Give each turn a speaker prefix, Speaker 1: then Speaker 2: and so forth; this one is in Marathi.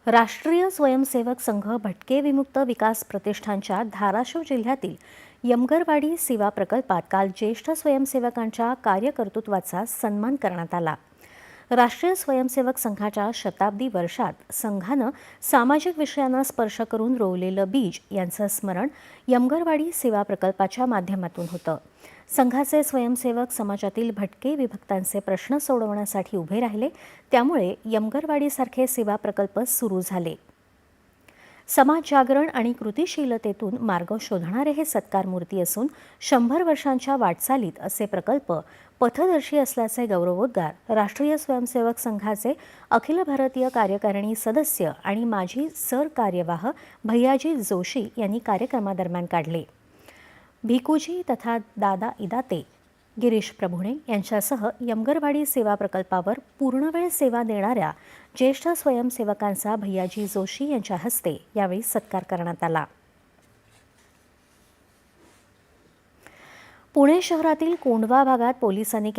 Speaker 1: राष्ट्रीय स्वयंसेवक संघ भटके विमुक्त विकास प्रतिष्ठानच्या धाराशिव जिल्ह्यातील यमगरवाडी सेवा प्रकल्पात काल ज्येष्ठ स्वयंसेवकांच्या कार्यकर्तृत्वाचा सन्मान करण्यात आला। राष्ट्रीय स्वयंसेवक संघाच्या शताब्दी वर्षात संघानं सामाजिक विषयांना स्पर्श करून रोवलेलं बीज यांचं स्मरण यमगरवाडी सेवा प्रकल्पाच्या माध्यमातून होतं। संघाचे स्वयंसेवक समाजातील भटके विभक्तांचे प्रश्न सोडवण्यासाठी उभे राहिले, त्यामुळे यमगरवाडीसारखे सेवा प्रकल्प सुरू झाले। समाज जागरण आणि कृतिशीलतेतून मार्ग शोधणारे हे सत्कार मूर्ती असून 100 वर्षांच्या वाटचालीत असे प्रकल्प पथदर्शी असल्याचे गौरवोद्गार राष्ट्रीय स्वयंसेवक संघाचे अखिल भारतीय कार्यकारिणी सदस्य आणि माजी सरकार्यवाह भैयाजी जोशी यांनी कार्यक्रमादरम्यान काढले। भिकूजी तथा दादा इदाते, गिरीश प्रभुणे यांच्यासह यमगरवाडी सेवा प्रकल्पावर पूर्णवेळ सेवा देणाऱ्या ज्येष्ठ स्वयंसेवकांचा भैयाजी जोशी यांच्या हस्ते यावेळी सत्कार करण्यात आला। पुणे शहरातील कोंढवा भागात पोलिसांनी